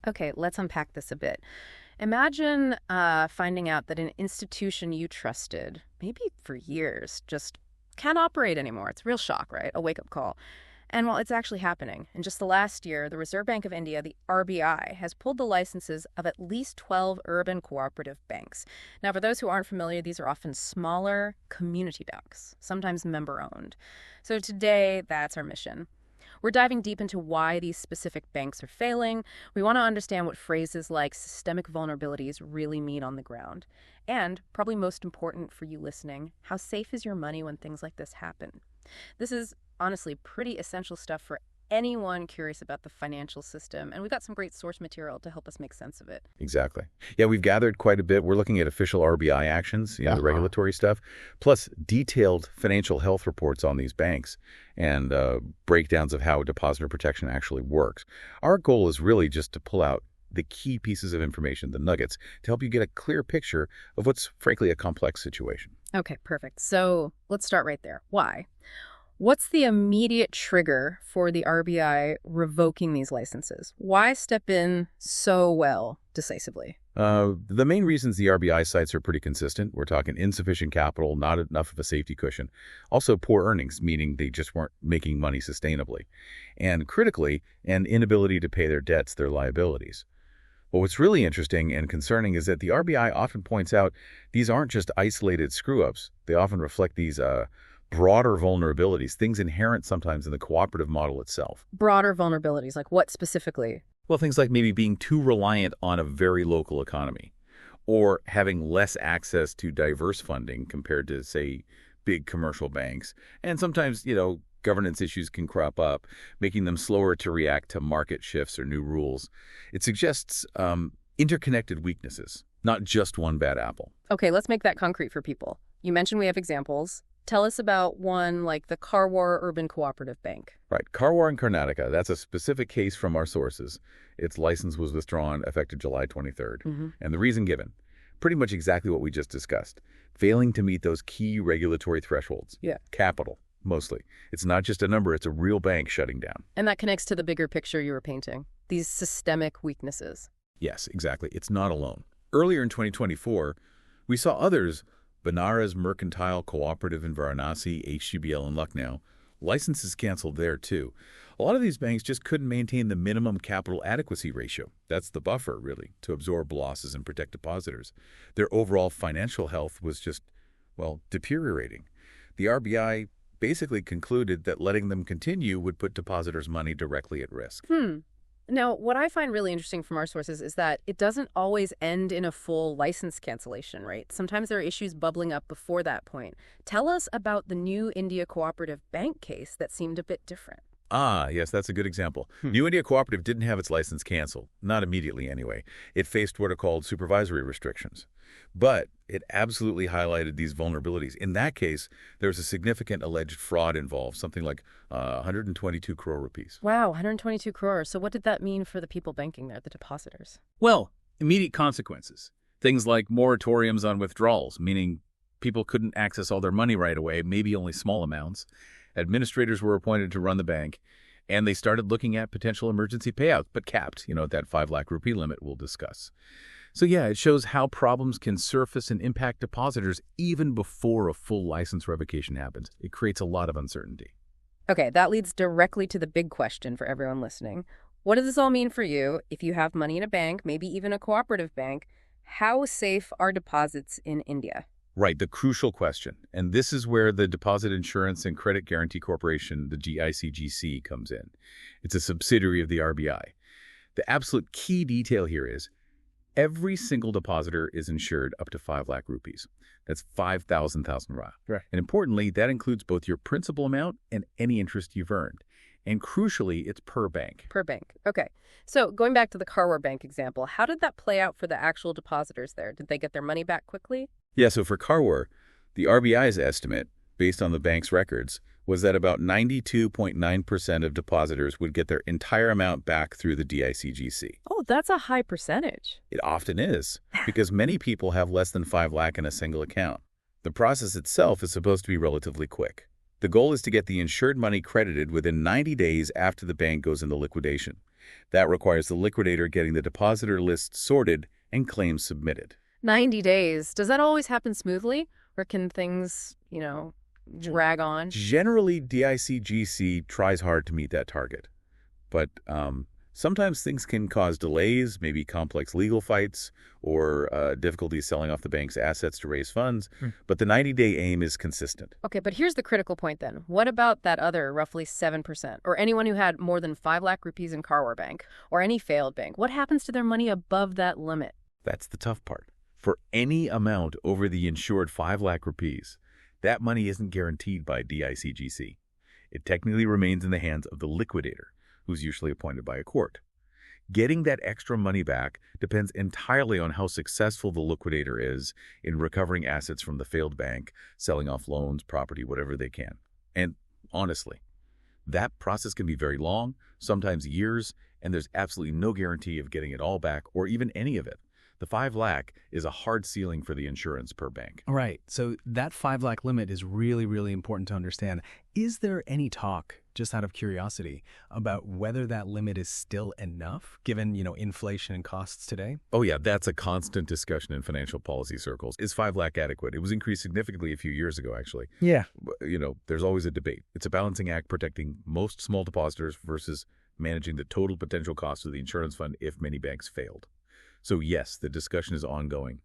Okay, let's unpack this a bit. Imagine finding out that an institution you trusted, maybe for years, just can't operate anymore. It's a real shock, right? A wake-up call. And well, it's actually happening. In just the last year, the Reserve Bank of India, the RBI, has pulled the licenses of at least 12 urban cooperative banks. Now, for those who aren't familiar, these are often smaller community banks, sometimes member-owned. So today, that's our mission. We're diving deep into why these specific banks are failing. We want to understand what phrases like systemic vulnerabilities really mean on the ground. And, probably most important for you listening, how safe is your money when things like this happen? This is honestly pretty essential stuff for anyone curious about the financial system, and we've got some great source material to help us make sense of it. Exactly. Yeah, we've gathered quite a bit. We're looking at official RBI actions, the regulatory stuff, plus detailed financial health reports on these banks and breakdowns of how depositor protection actually works. Our goal is really just to pull out the key pieces of information, the nuggets, to help you get a clear picture of what's, frankly, a complex situation. Okay, perfect. So let's start right there. Why? What's the immediate trigger for the RBI revoking these licenses? Why step in so decisively? The main reasons the RBI cites are pretty consistent. We're talking insufficient capital, not enough of a safety cushion. Also poor earnings, meaning they just weren't making money sustainably. And critically, an inability to pay their debts, their liabilities. But what's really interesting and concerning is that the RBI often points out these aren't just isolated screw-ups. They often reflect these broader vulnerabilities, things inherent sometimes in the cooperative model itself. Broader vulnerabilities, like what specifically? Well, things like maybe being too reliant on a very local economy or having less access to diverse funding compared to, say, big commercial banks. And sometimes, governance issues can crop up, making them slower to react to market shifts or new rules. It suggests interconnected weaknesses, not just one bad apple. Okay, let's make that concrete for people. You mentioned we have examples. Tell us about one like the Karwar Urban Cooperative Bank. Right. Karwar in Karnataka, that's a specific case from our sources. Its license was withdrawn effective July 23rd. And the reason given, pretty much exactly what we just discussed. Failing to meet those key regulatory thresholds. Yeah. Capital, mostly. It's not just a number, it's a real bank shutting down. And that connects to the bigger picture you were painting, these systemic weaknesses. Yes, exactly. It's not alone. Earlier in 2024, we saw others, Banaras Mercantile Cooperative in Varanasi, HGBL in Lucknow, licenses canceled there too. A lot of these banks just couldn't maintain the minimum capital adequacy ratio. That's the buffer, really, to absorb losses and protect depositors. Their overall financial health was just, deteriorating. The RBI basically concluded that letting them continue would put depositors' money directly at risk. Now, what I find really interesting from our sources is that it doesn't always end in a full license cancellation, right? Sometimes there are issues bubbling up before that point. Tell us about the New India Cooperative Bank case that seemed a bit different. Yes, that's a good example. New India Cooperative didn't have its license canceled, not immediately anyway. It faced what are called supervisory restrictions. But it absolutely highlighted these vulnerabilities. In that case, there was a significant alleged fraud involved, something like 122 crore rupees. Wow, 122 crores. So what did that mean for the people banking there, the depositors? Well, immediate consequences. Things like moratoriums on withdrawals, meaning people couldn't access all their money right away, maybe only small amounts. Administrators were appointed to run the bank, and they started looking at potential emergency payouts, but capped, at that 5 lakh rupee limit we'll discuss. So yeah, it shows how problems can surface and impact depositors even before a full license revocation happens. It creates a lot of uncertainty. Okay, that leads directly to the big question for everyone listening. What does this all mean for you if you have money in a bank, maybe even a cooperative bank? How safe are deposits in India? Right, the crucial question. And this is where the Deposit Insurance and Credit Guarantee Corporation, the DICGC, comes in. It's a subsidiary of the RBI. The absolute key detail here is every single depositor is insured up to 5 lakh rupees. That's 5,000 rupee. Right. And importantly, that includes both your principal amount and any interest you've earned. And crucially, it's per bank. Per bank. Okay. So going back to the Karwar Bank example, how did that play out for the actual depositors there? Did they get their money back quickly? Yeah, so for Karwar, the RBI's estimate, based on the bank's records, was that about 92.9% of depositors would get their entire amount back through the DICGC. Oh, that's a high percentage. It often is, because many people have less than 5 lakh in a single account. The process itself is supposed to be relatively quick. The goal is to get the insured money credited within 90 days after the bank goes into liquidation. That requires the liquidator getting the depositor list sorted and claims submitted. 90 days. Does that always happen smoothly? Or can things, drag on? Generally, DICGC tries hard to meet that target. But sometimes things can cause delays, maybe complex legal fights, or difficulties selling off the bank's assets to raise funds. But the 90-day aim is consistent. Okay, but here's the critical point then. What about that other roughly 7%, or anyone who had more than 5 lakh rupees in Karwar Bank, or any failed bank? What happens to their money above that limit? That's the tough part. For any amount over the insured 5 lakh rupees, that money isn't guaranteed by DICGC. It technically remains in the hands of the liquidator, who's usually appointed by a court. Getting that extra money back depends entirely on how successful the liquidator is in recovering assets from the failed bank, selling off loans, property, whatever they can. And honestly, that process can be very long, sometimes years, and there's absolutely no guarantee of getting it all back or even any of it. The 5 lakh is a hard ceiling for the insurance per bank. Right. So that 5 lakh limit is really, really important to understand. Is there any talk, just out of curiosity, about whether that limit is still enough given, inflation and costs today? Oh yeah, that's a constant discussion in financial policy circles. Is 5 lakh adequate? It was increased significantly a few years ago, actually. Yeah. There's always a debate. It's a balancing act protecting most small depositors versus managing the total potential cost of the insurance fund if many banks failed. So yes, the discussion is ongoing.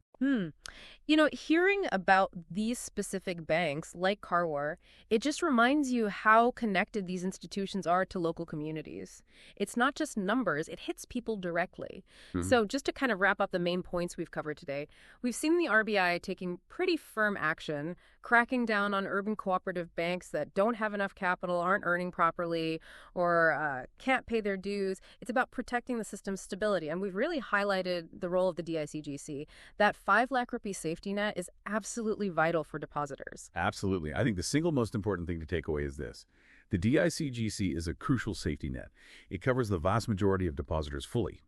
Hearing about these specific banks like Karwar, it just reminds you how connected these institutions are to local communities. It's not just numbers, it hits people directly. So just to kind of wrap up the main points we've covered today, we've seen the RBI taking pretty firm action, cracking down on urban cooperative banks that don't have enough capital, aren't earning properly, or can't pay their dues. It's about protecting the system's stability. And we've really highlighted the role of the DICGC. That 5 lakh rupee safety net is absolutely vital for depositors. Absolutely. I think the single most important thing to take away is this. The DICGC is a crucial safety net. It covers the vast majority of depositors fully.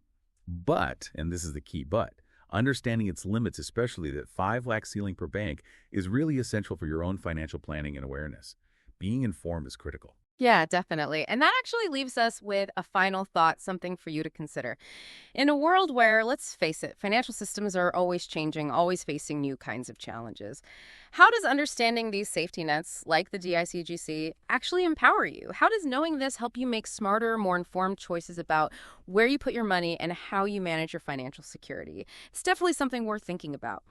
But, and this is the key but, understanding its limits, especially that 5 lakh ceiling per bank, is really essential for your own financial planning and awareness. Being informed is critical. Yeah, definitely. And that actually leaves us with a final thought, something for you to consider. In a world where, let's face it, financial systems are always changing, always facing new kinds of challenges, how does understanding these safety nets, like the DICGC, actually empower you? How does knowing this help you make smarter, more informed choices about where you put your money and how you manage your financial security? It's definitely something worth thinking about.